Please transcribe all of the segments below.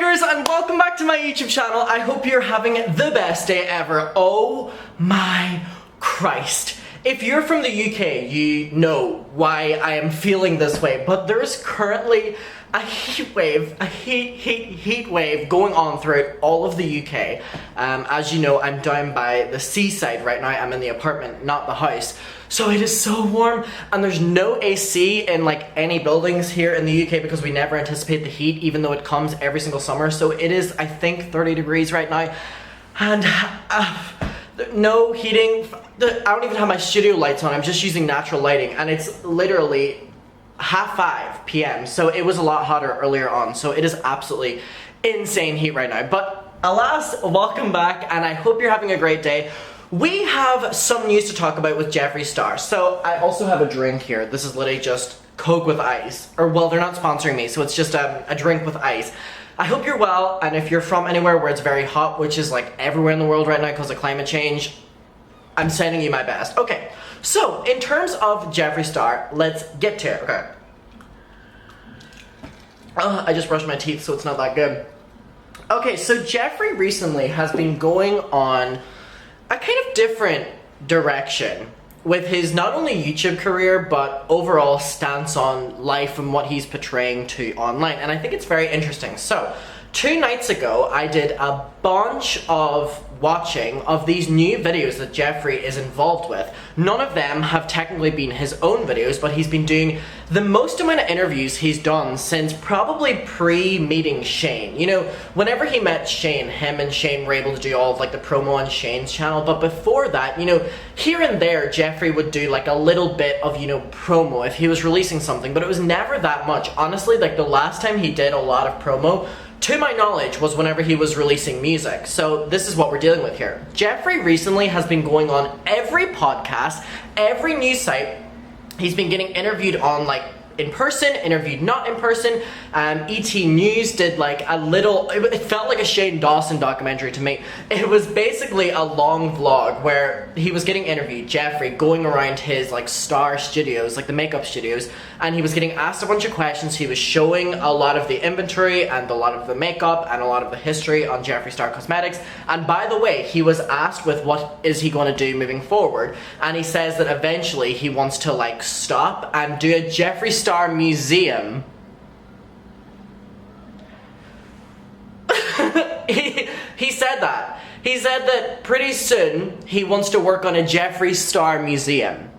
TikTokers, and welcome back to my YouTube channel. I hope you're having the best day ever. Oh my Christ. If you're from the UK, you know why I am feeling this way, but there's currently a heat wave, heat wave going on throughout all of the UK. As you know, I'm down by the seaside right now. I'm in the apartment, not the house. So it is so warm, and there's no AC in like any buildings here in the UK because we never anticipate the heat, even though it comes every single summer. So it is, I think, 30 degrees right now, and no heating. I don't even have my studio lights on. I'm just using natural lighting, and it's literally 5:30 p.m. So it was a lot hotter earlier on. So it is absolutely insane heat right now. But alas, welcome back, and I hope you're having a great day. We have some news to talk about with Jeffree Star. So I also have a drink here. This is literally just Coke with ice. Or, well, they're not sponsoring me, so it's just a drink with ice. I hope you're well, and if you're from anywhere where it's very hot, which is like everywhere in the world right now because of climate change, I'm sending you my best. Okay, so in terms of Jeffree Star, let's get to it. Okay. I just brushed my teeth, so it's not that good. Okay, so Jeffree recently has been going on a kind of different direction with his not only YouTube career, but overall stance on life and what he's portraying to online. And I think it's very interesting. So, 2 nights ago, I did a bunch of watching of these new videos that Jeffree is involved with. None of them have technically been his own videos, but he's been doing the most amount of interviews he's done since probably pre-meeting Shane. You know, whenever he met Shane, him and Shane were able to do all of like the promo on Shane's channel, but before that, you know, here and there, Jeffree would do like a little bit of, you know, promo if he was releasing something, but it was never that much. Honestly, like the last time he did a lot of promo, to my knowledge, was whenever he was releasing music. So this is what we're dealing with here. Jeffree recently has been going on every podcast, every news site. He's been getting interviewed on like in person, interviewed not in person. ET News did like a little, it felt like a Shane Dawson documentary to me. It was basically a long vlog where he was getting interviewed, Jeffree, going around his like star studios, like the makeup studios, and he was getting asked a bunch of questions. He was showing a lot of the inventory and a lot of the makeup and a lot of the history on Jeffree Star Cosmetics. And by the way, he was asked with what is he going to do moving forward, and he says that eventually he wants to like stop and do a Jeffree Star museum. He said that. He said that pretty soon he wants to work on a Jeffree Star museum,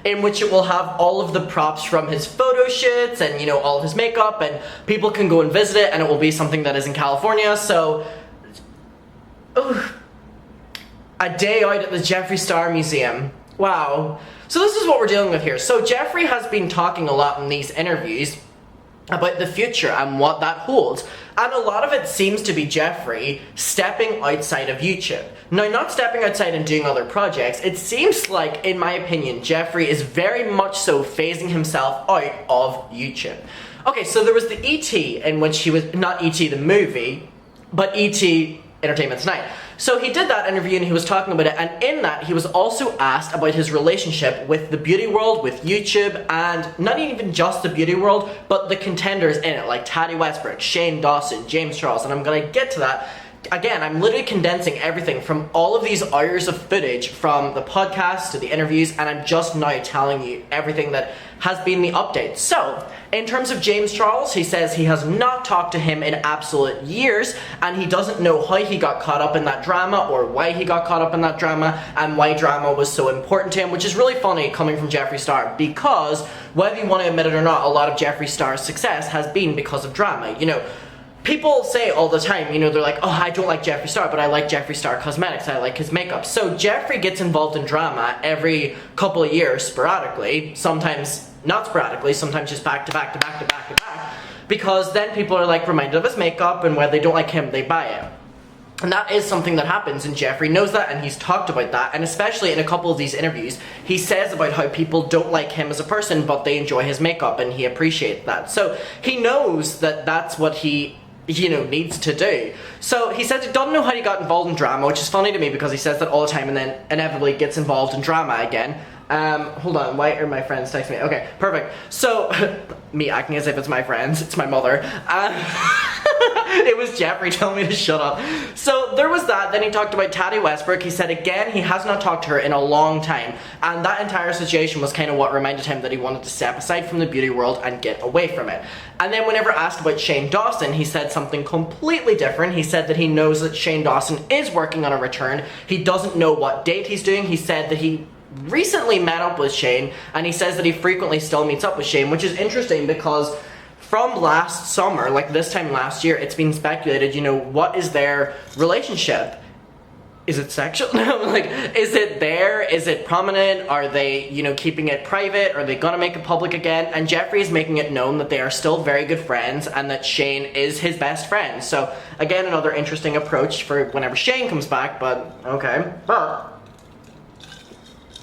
in which it will have all of the props from his photo shoots and, you know, all of his makeup, and people can go and visit it, and it will be something that is in California. So, a day out at the Jeffree Star Museum. Wow. So this is what we're dealing with here. So Jeffree has been talking a lot in these interviews about the future and what that holds. And a lot of it seems to be Jeffree stepping outside of YouTube. Now, not stepping outside and doing other projects, it seems like, in my opinion, Jeffree is very much so phasing himself out of YouTube. Okay, so there was the E.T. in which he was, not E.T. the movie, but E.T. Entertainment Tonight. So he did that interview and he was talking about it, and in that he was also asked about his relationship with the beauty world, with YouTube, and not even just the beauty world, but the contenders in it, like Tati Westbrook, Shane Dawson, James Charles, and I'm gonna get to that. Again, I'm literally condensing everything from all of these hours of footage from the podcast to the interviews, and I'm just now telling you everything that has been the update. So, in terms of James Charles, he says he has not talked to him in absolute years, and he doesn't know how he got caught up in that drama, or why he got caught up in that drama, and why drama was so important to him, which is really funny coming from Jeffree Star, because whether you want to admit it or not, a lot of Jeffree Star's success has been because of drama. You know, people say all the time, you know, they're like, oh, I don't like Jeffree Star, but I like Jeffree Star Cosmetics, I like his makeup. So Jeffree gets involved in drama every couple of years, sporadically, sometimes not sporadically, sometimes just back to back to back to back to back, because then people are like reminded of his makeup, and when they don't like him, they buy it. And that is something that happens, and Jeffree knows that, and he's talked about that, and especially in a couple of these interviews, he says about how people don't like him as a person, but they enjoy his makeup, and he appreciates that. So he knows that that's what he, you know, needs to do. So he says he doesn't know how he got involved in drama, which is funny to me because he says that all the time and then inevitably gets involved in drama again. Hold on, why are my friends texting me? Okay, perfect. So, me acting as if it's my friends, it's my mother. It was Jeffree telling me to shut up. So there was that. Then he talked about Tati Westbrook. He said again he has not talked to her in a long time, and that entire situation was kind of what reminded him that he wanted to step aside from the beauty world and get away from it. And then whenever asked about Shane Dawson, he said something completely different. He said that he knows that Shane Dawson is working on a return. He doesn't know what date he's doing. He said that he recently met up with Shane, and he says that he frequently still meets up with Shane, which is interesting because from last summer, like this time last year, it's been speculated, you know, what is their relationship? Is it sexual? Like, is it there? Is it prominent? Are they, you know, keeping it private? Are they gonna make it public again? And Jeffree is making it known that they are still very good friends and that Shane is his best friend. So, again, another interesting approach for whenever Shane comes back, but okay. But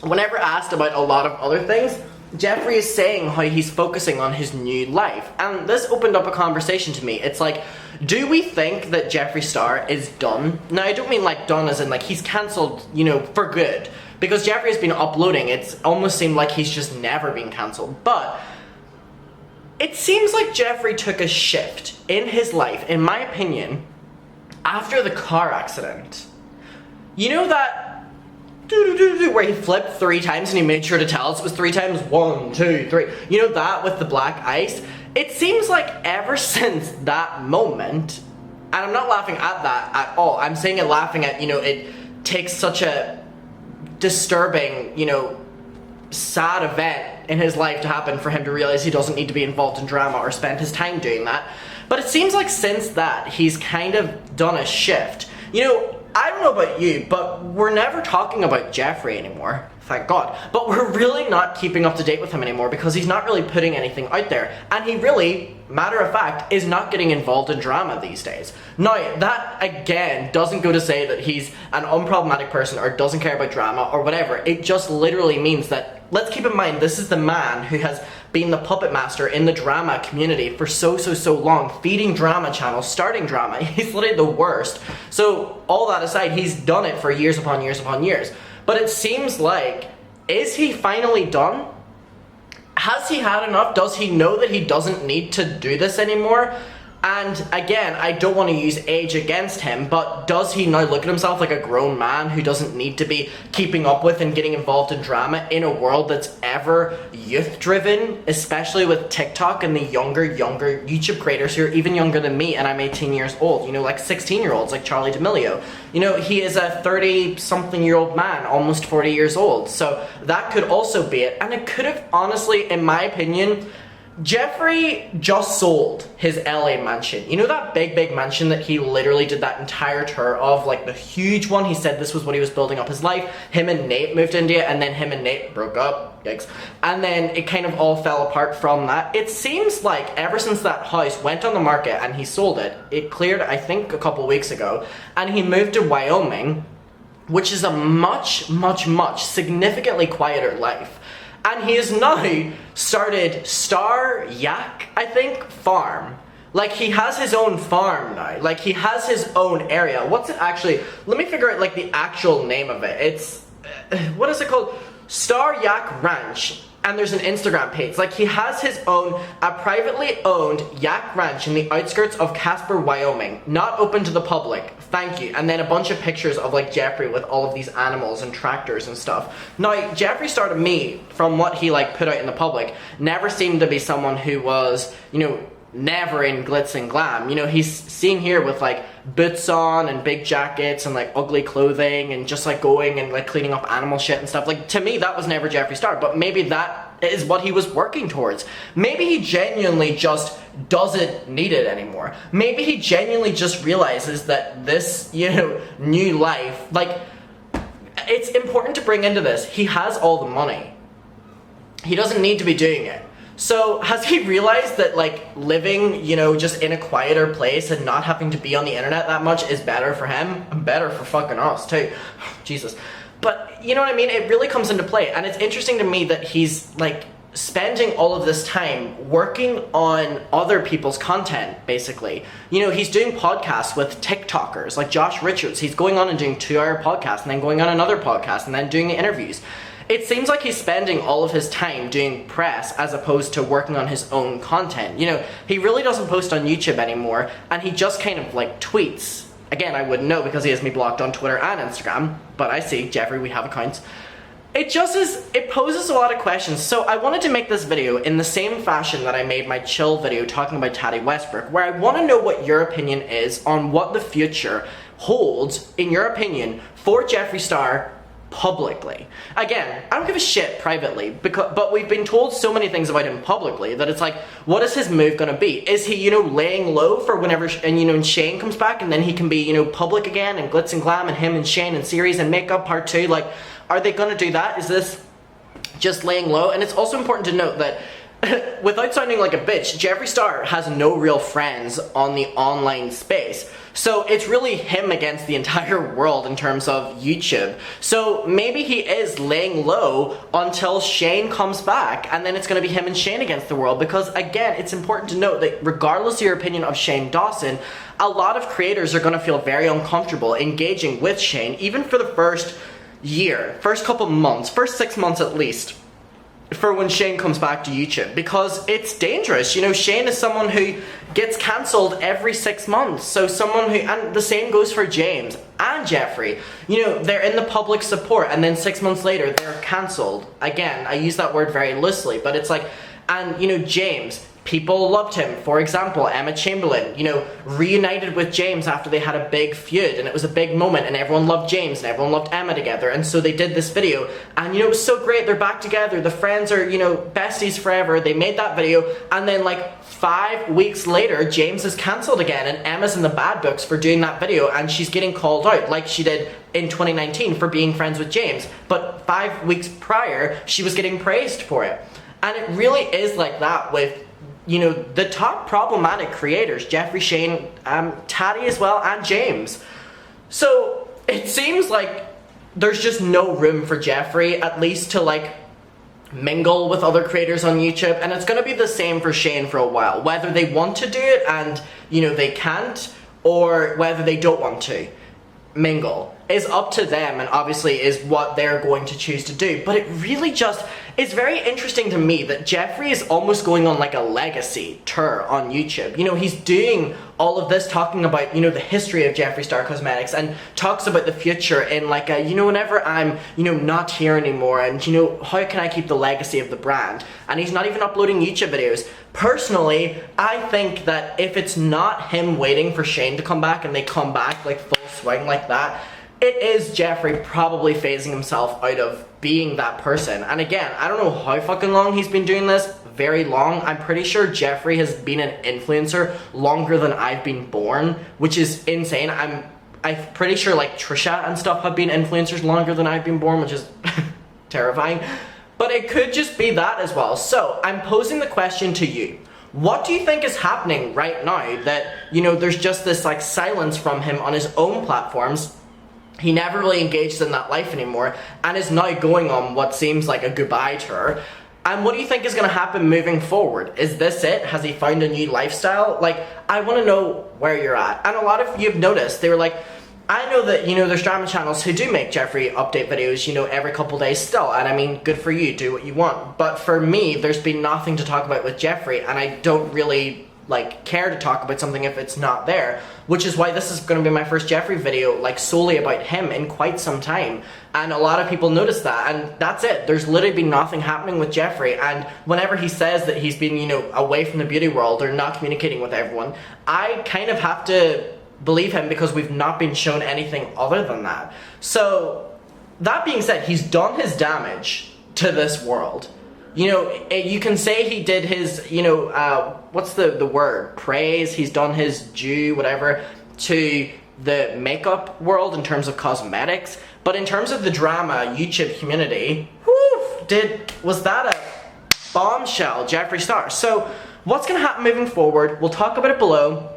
whenever asked about a lot of other things, Jeffree is saying how he's focusing on his new life. And this opened up a conversation to me. It's like, do we think that Jeffree Star is done? Now, I don't mean like done as in like he's cancelled, you know, for good. Because Jeffree has been uploading, it's almost seemed like he's just never been cancelled. But it seems like Jeffree took a shift in his life, in my opinion, after the car accident. You know that where he flipped 3 times and he made sure to tell us it was 3 times? 1, 2, 3. You know that with the black ice? It seems like ever since that moment, and I'm not laughing at that at all, I'm saying it laughing at, you know, it takes such a disturbing, you know, sad event in his life to happen for him to realize he doesn't need to be involved in drama or spend his time doing that. But it seems like since that, he's kind of done a shift. You know, I don't know about you, but we're never talking about Jeffree anymore, thank God. But we're really not keeping up to date with him anymore because he's not really putting anything out there. And he really, matter of fact, is not getting involved in drama these days. Now, that again doesn't go to say that he's an unproblematic person or doesn't care about drama or whatever. It just literally means that, let's keep in mind, this is the man who has been the puppet master in the drama community for so long, feeding drama channels, starting drama. He's literally the worst. So all that aside, he's done it for years upon years upon years. But it seems like, is he finally done? Has he had enough? Does he know that he doesn't need to do this anymore? And again, I don't want to use age against him, but does he now look at himself like a grown man who doesn't need to be keeping up with and getting involved in drama in a world that's ever youth-driven, especially with TikTok and the younger YouTube creators who are even younger than me, and I'm 18 years old, you know, like 16-year-olds like Charlie D'Amelio. You know, he is a 30-something-year-old man, almost 40 years old, so that could also be it. And it could have, honestly, in my opinion, Jeffree just sold his LA mansion. You know that big mansion that he literally did that entire tour of, like the huge one? He said this was what he was building up his life. Him and Nate moved to India, and then him and Nate broke up. Yikes. And then it kind of all fell apart from that. It seems like ever since that house went on the market and he sold it, it cleared, I think, a couple weeks ago, and he moved to Wyoming, which is a much significantly quieter life. And he has now started Star Yak, I think, farm. Like, he has his own farm now. Like, he has his own area. What's it actually? Let me figure out, like, the actual name of it. It's, what is it called? Star Yak Ranch. And there's an Instagram page. Like, he has his own, a privately owned yak ranch in the outskirts of Casper, Wyoming. Not open to the public. Thank you. And then a bunch of pictures of, like, Jeffree with all of these animals and tractors and stuff. Now, Jeffree Star to me, from what he, like, put out in the public, never seemed to be someone who was, you know, never in glitz and glam. You know, he's seen here with, like, boots on and big jackets and, like, ugly clothing and just, like, going and, like, cleaning up animal shit and stuff. Like, to me, that was never Jeffree Star, but maybe that is what he was working towards. Maybe he genuinely just doesn't need it anymore. Maybe he genuinely just realizes that this, you know, new life, like, it's important to bring into this. He has all the money. He doesn't need to be doing it. So, has he realized that, like, living, you know, just in a quieter place and not having to be on the internet that much is better for him? And better for fucking us, too. Jesus. But, you know what I mean? It really comes into play. And it's interesting to me that he's, like, spending all of this time working on other people's content, basically. You know, he's doing podcasts with TikTokers, like Josh Richards. He's going on and doing 2-hour podcasts, and then going on another podcast, and then doing the interviews. it seems like he's spending all of his time doing press as opposed to working on his own content. You know, he really doesn't post on YouTube anymore, and he just kind of like tweets. Again, I wouldn't know because he has me blocked on Twitter and Instagram, but I see, Jeffree, we have accounts. It poses a lot of questions. So I wanted to make this video in the same fashion that I made my chill video talking about Tati Westbrook, where I want to know what your opinion is on what the future holds, in your opinion, for Jeffree Star publicly. Again, I don't give a shit privately, but we've been told so many things about him publicly that it's like, what is his move gonna be? Is he, you know, laying low for whenever, and you know, Shane comes back and then he can be, you know, public again and glitz and glam and him and Shane and series and makeup part 2? Like, are they gonna do that? Is this just laying low? And it's also important to note that without sounding like a bitch, Jeffree Star has no real friends on the online space. So it's really him against the entire world in terms of YouTube. So maybe he is laying low until Shane comes back, and then it's going to be him and Shane against the world. Because again, it's important to note that regardless of your opinion of Shane Dawson, a lot of creators are going to feel very uncomfortable engaging with Shane, even for the first year, first couple months, first 6 months at least, for when Shane comes back to YouTube, because it's dangerous. You know, Shane is someone who gets cancelled every 6 months. So someone who, and the same goes for James and Jeffree. You know, they're in the public support and then 6 months later they're cancelled. Again, I use that word very loosely, but it's like, and you know, James, people loved him. For example, Emma Chamberlain, you know, reunited with James after they had a big feud, and it was a big moment, and everyone loved James and everyone loved Emma together, and so they did this video, and you know, it was so great, they're back together, the friends are, you know, besties forever. They made that video, and then like 5 weeks later, James is cancelled again, and Emma's in the bad books for doing that video, and she's getting called out like she did in 2019 for being friends with James, but 5 weeks prior, she was getting praised for it. And it really is like that with, you know, the top problematic creators, Jeffree, Shane, Tati as well, and James. So it seems like there's just no room for Jeffree, at least to like mingle with other creators on YouTube, and it's gonna be the same for Shane for a while, whether they want to do it and, you know, they can't, or whether they don't want to mingle is up to them, and obviously is what they're going to choose to do. But it really just is very interesting to me that Jeffree is almost going on like a legacy tour on YouTube. You know, he's doing all of this talking about, you know, the history of Jeffree Star Cosmetics, and talks about the future in like a, you know, whenever I'm, you know, not here anymore, and you know, how can I keep the legacy of the brand? And he's not even uploading YouTube videos. Personally, I think that if it's not him waiting for Shane to come back and they come back like full swing like that, it is Jeffree probably phasing himself out of being that person. And again, I don't know how fucking long he's been doing this. Very long. I'm pretty sure Jeffree has been an influencer longer than I've been born, which is insane. I'm pretty sure like Trisha and stuff have been influencers longer than I've been born, which is terrifying. But it could just be that as well. So I'm posing the question to you. What do you think is happening right now that, you know, there's just this like silence from him on his own platforms? He never really engaged in that life anymore, and is now going on what seems like a goodbye tour. And what do you think is going to happen moving forward? Is this it? Has he found a new lifestyle? Like, I want to know where you're at. And a lot of you have noticed, they were like, I know that, you know, there's drama channels who do make Jeffree update videos, you know, every couple days still, and I mean, good for you, do what you want. But for me, there's been nothing to talk about with Jeffree, and I don't really like care to talk about something if it's not there, which is why this is going to be my first Jeffree video like solely about him in quite some time. And a lot of people noticed that, and that's it. There's literally been nothing happening with Jeffree, and whenever he says that he's been, you know, away from the beauty world or not communicating with everyone, I kind of have to believe him because we've not been shown anything other than that. So that being said, he's done his damage to this world. You know, you can say he did his, you know, what's the word? Praise. He's done his due, whatever, to the makeup world in terms of cosmetics. But in terms of the drama YouTube community, was that a bombshell, Jeffree Star? So what's going to happen moving forward? We'll talk about it below.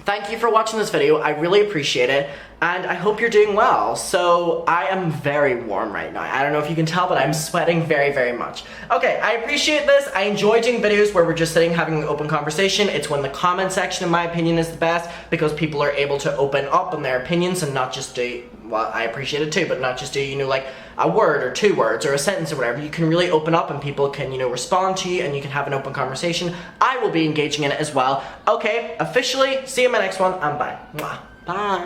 Thank you for watching this video. I really appreciate it. and I hope you're doing well. So I am very warm right now. I don't know if you can tell, but I'm sweating very, very much. Okay, I appreciate this. I enjoy doing videos where we're just sitting having an open conversation. It's when the comment section, in my opinion, is the best because people are able to open up on their opinions and not just do, well, I appreciate it too, but not just do, you know, like a word or 2 words or a sentence or whatever. You can really open up and people can, you know, respond to you and you can have an open conversation. I will be engaging in it as well. Okay, officially, see you in my next one and bye. Mwah. Bye.